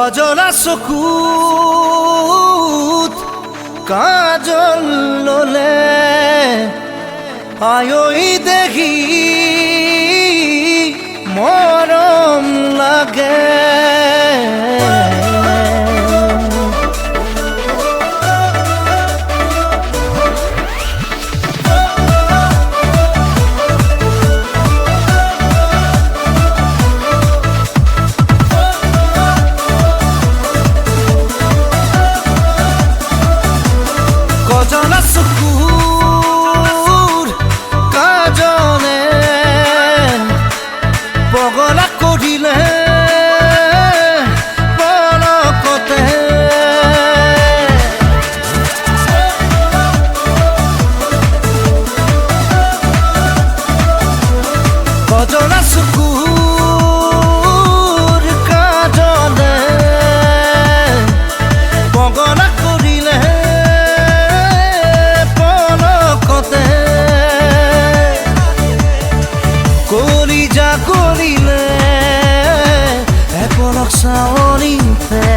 কজলা চকুত কাজল ললে আয়ই দেখি মরম লাগে কজলা চকুৰ কাজলে পগলা কৰিলে পলকতে কজলা চকুৰ কাজলে পগলা কৰিলে কলিজা কলিলে একলক চাৱনিতে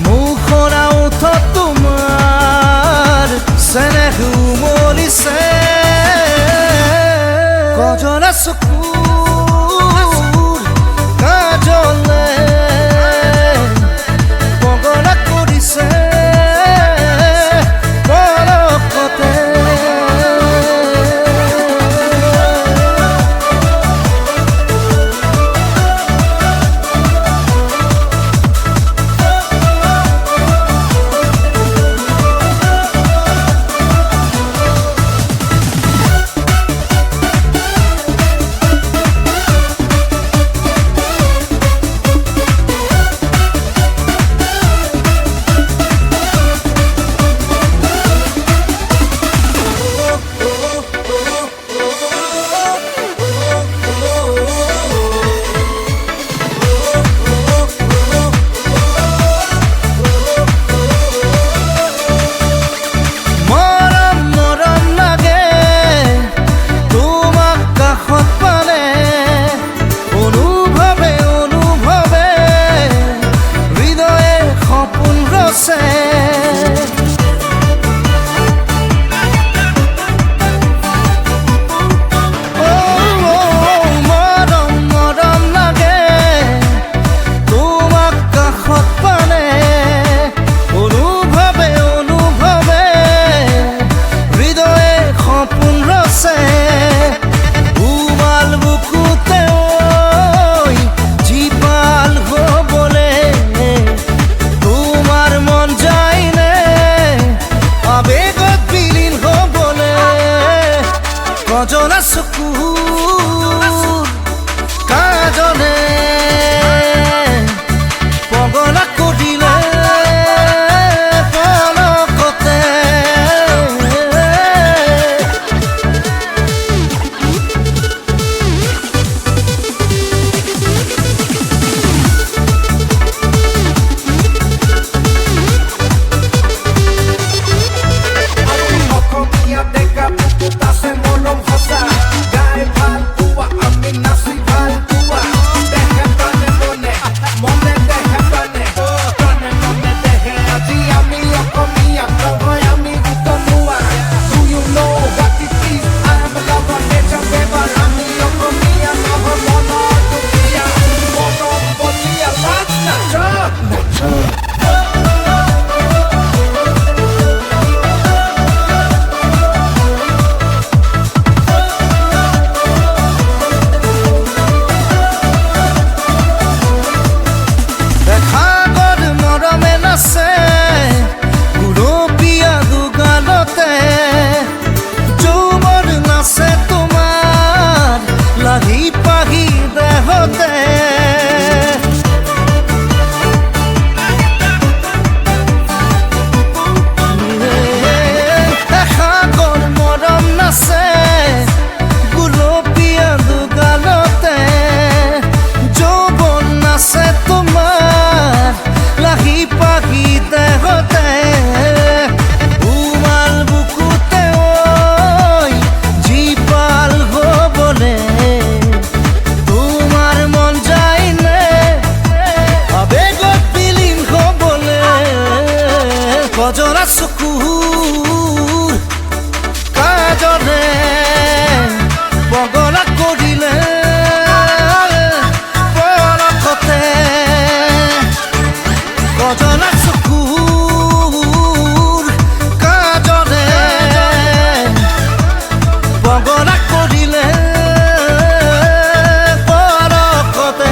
মুখৰা উঠত তোমাৰ চেনেহ উমলিছে কজলা চকুৰ কাজলে পগলা কৰিছে পলকতে কজলা চকুৰ কাজলে পগলা কৰিলে পলকতে কজৰা চকুৰ কাজনে পগলা কৰিলে পলকতে কজৰা চকুৰ কাজনে পগলা কৰিলে পলকতে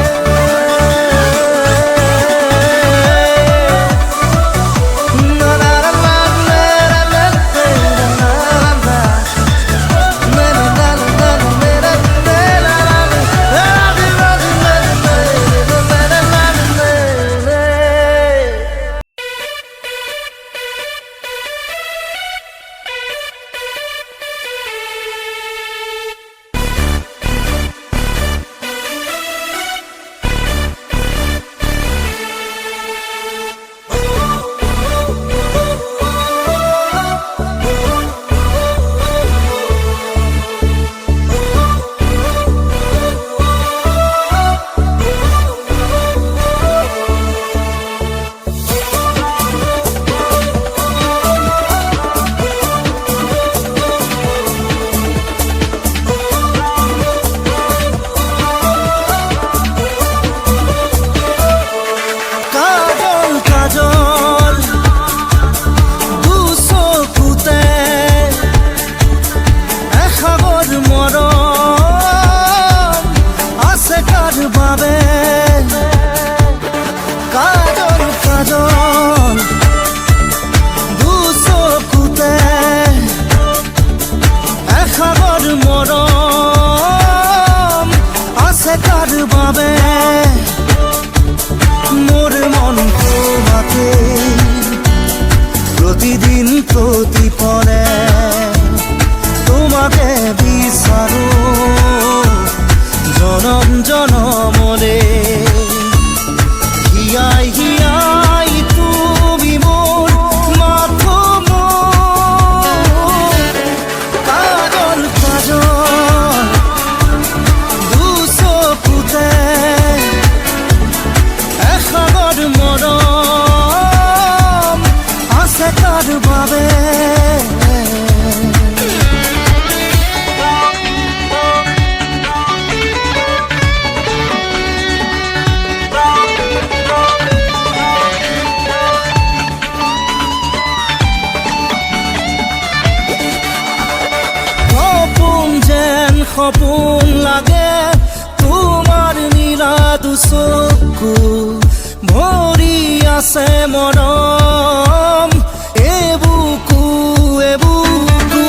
प्रतिदिन प्रतिपले तुम्हाके विचारो जनम जनमले हियाई हियाई तुमी मोर माथो काजल काजल दुचकुते এসাগর মৰম আছে তাৰ বাবে সপোন লাগে তোমাৰ নীলা দুচকু ভৰি আছে মৰম এবুকু এবুকু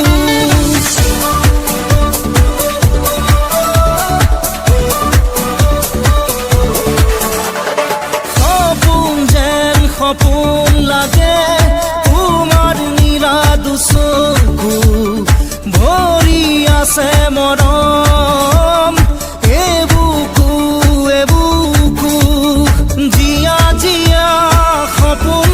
সপোন যেন সপোন লাগে তোমাৰ নীলা দুচকু ভৰি আছে মৰম এবুকু এবুকু জিয়া জিয়া সপোন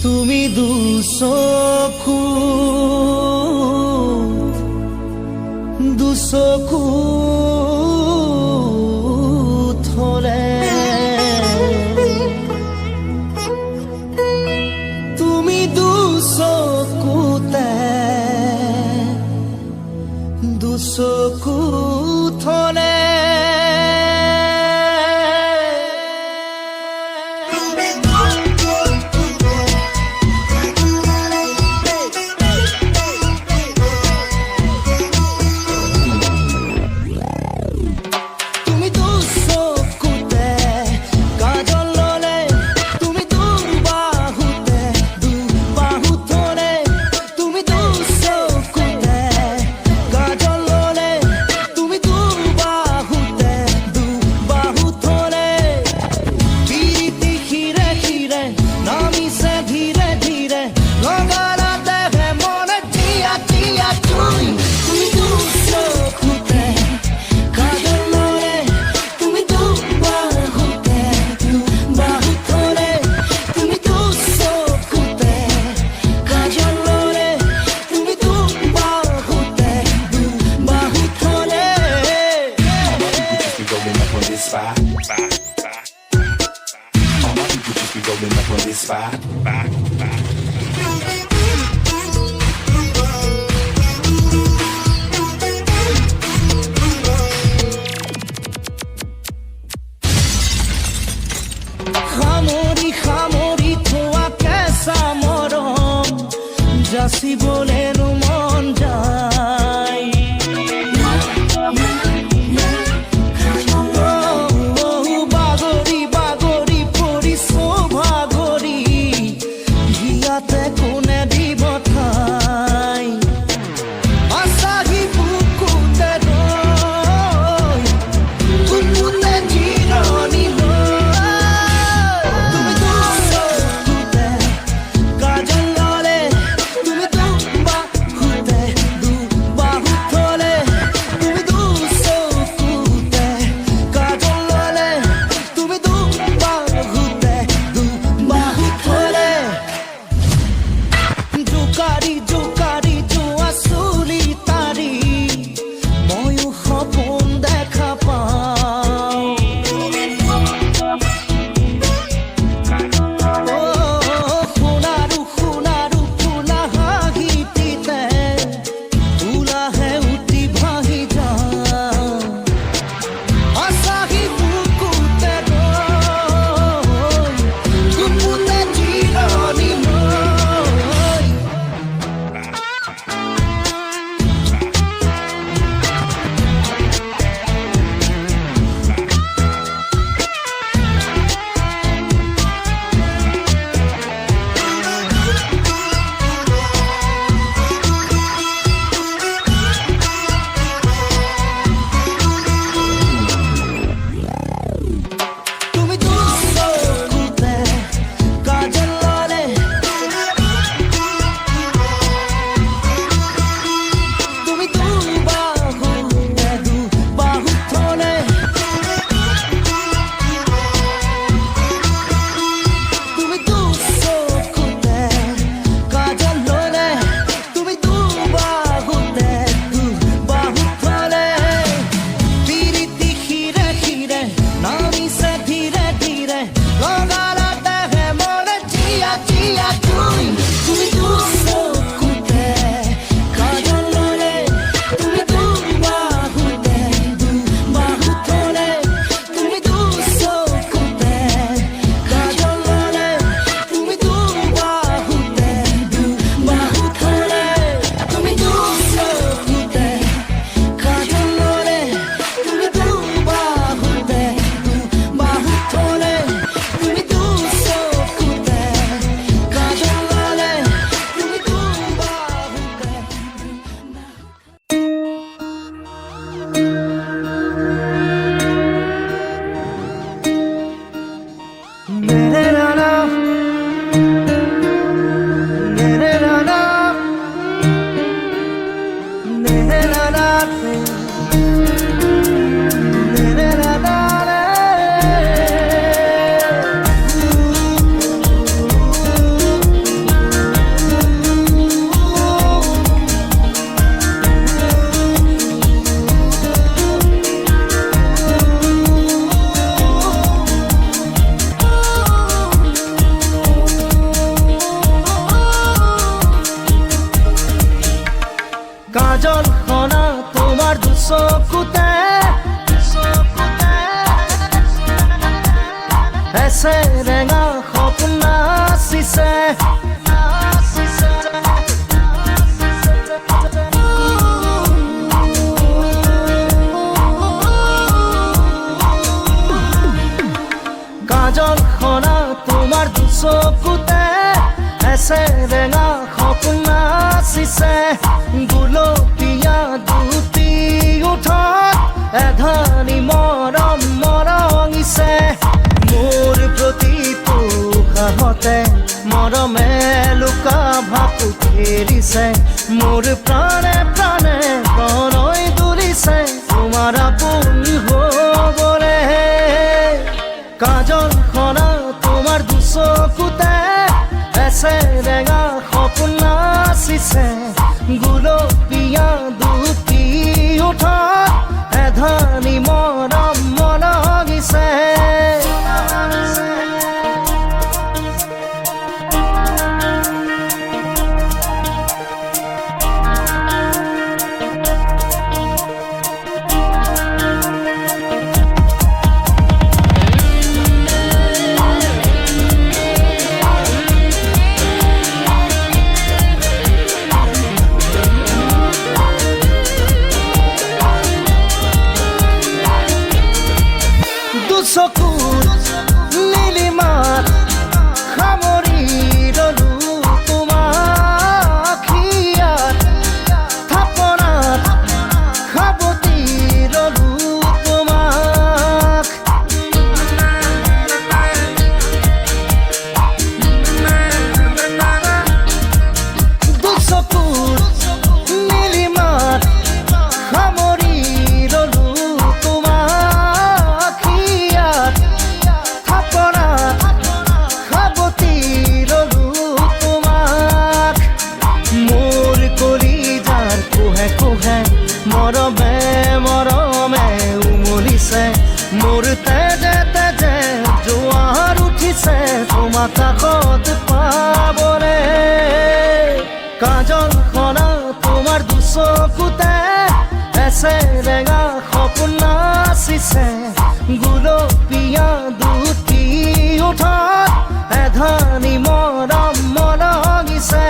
তুমি দুচকু থলে তুমি দুচকু থলে rolling up on this spot. খামৰি থোৱা কেঁচা মৰম যাচিবলেনো মন যায় বাগৰি বাগৰি পৰিছো ভাগৰি হিয়াতে কোনে দিব ঠাই আছাগি বুকুতে ৰৈ বুকুতে জিৰণি তুমি এছেৰেঙা সপোন নাচিছে কাজল খনা তোমাৰ দুচকুতে এছেৰেঙা সপোন নাচিছে গুলপীয়া দুটি ওঠত এধানি মৰম মৰঙিছে মোৰ প্ৰতিটো সাহতে মৰমে লুকা ভাকু খেলিছে মোৰ প্ৰাণে প্ৰাণে প্ৰণয় তুলিছে তোমাৰ আপোন হ'বলে কাজল খনা তোমাৰ দুচকুতে এছেৰেঙা সপোন নাচিছে গুলপীয়া দুটি ওঠত এধানি মৰম মৰঙিছে চকুৰ নীলিমাত সামৰি ৰলো তোমাক হিয়াত থাপনাত সাৱটি ৰলো তোমাক দুচকুৰ নীলিমাত সামৰি ৰলো মৰমে মৰমে উমলিছে মোৰ তেজে তেজে জোৱাৰ উঠিছে তোমাক কাষত পাবলে কাজল খনা তোমাৰ দুচকুতে এছেৰেঙা সপোন নাচিছে গুলপীয়া দুটি ওঠত এধানি মৰম মৰঙিছে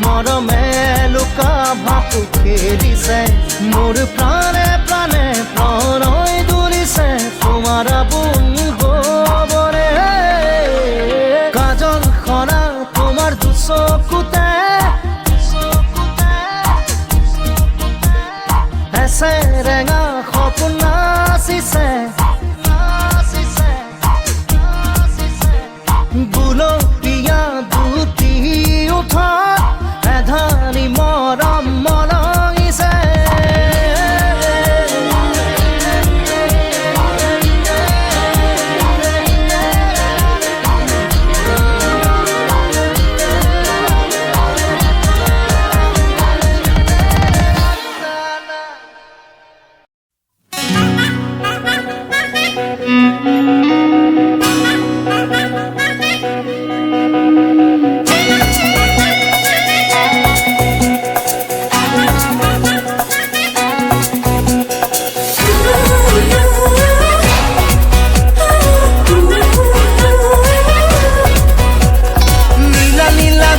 মৰমে লুকা ভাকু খেলিছে মোৰ প্ৰাণে প্ৰাণে প্ৰণয় তুলিছে তোমাৰ আপোন হ'বলে কাজল খনা তোমাৰ দুচকুতে এছেৰেঙা সপোন নাচিছে গুলপীয়া দুটি উঠত এধানি মৰম মৰঙিছে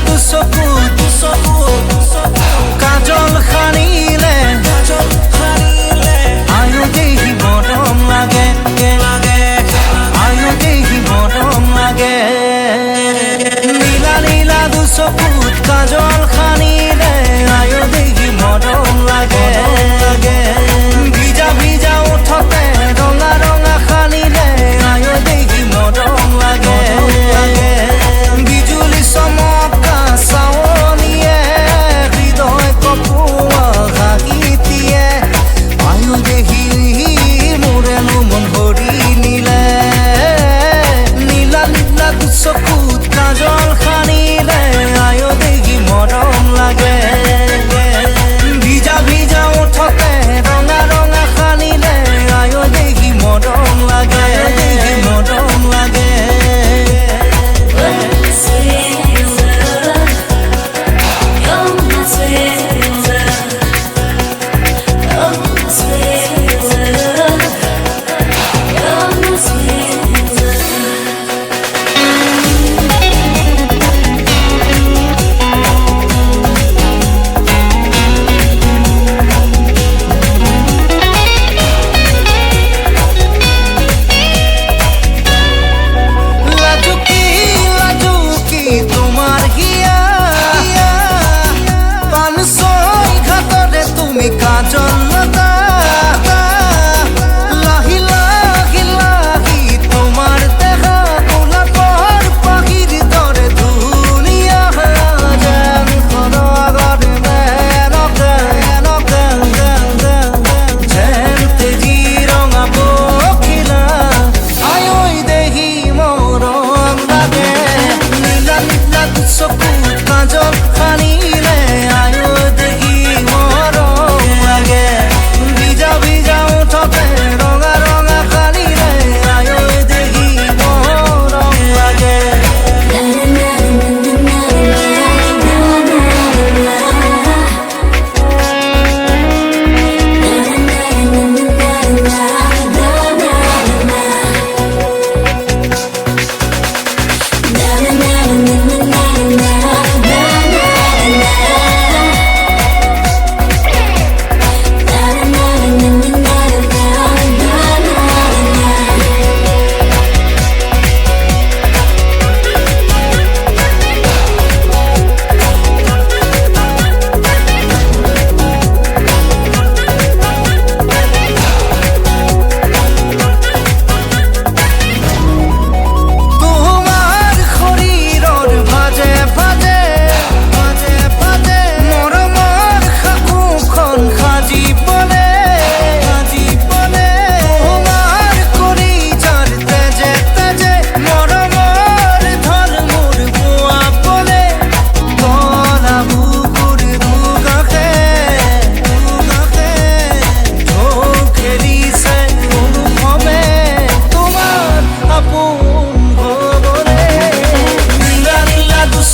দুচকুত কাজল সানিলে আয়ো দেহি মৰম লাগে আয়ো দেহি মৰম লাগে নীলা নীলা দুচকুত কাজল সানিলে আয়ো দেহি মৰম লাগে ভিজা ভিজা ওঠতে ৰঙা ৰঙা সানিলে আয়ো দেহি মৰম লাগে বিজুলী চমকা চাৱনিয়ে হৃদয় কপোৱা হাঁহিতিয়ে আয়ো দেহি মোৰেনো মন ভৰি নিলে নীলা নীলা দুচকুত কাজল সানিলে আয়ো দেহি মৰম লাগে ভিজা ভিজা ওঠতে ৰঙা ৰঙা সানিলে আয়ো দেহি মৰম লাগে দেহি মৰম লাগে কাজল সানিলে আয়ো দেহি মৰম লাগে ভিজা ভিজা ওঠতে ৰঙা ৰঙা সানিলে আয়ো দেহি মৰম লাগে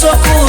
so cool.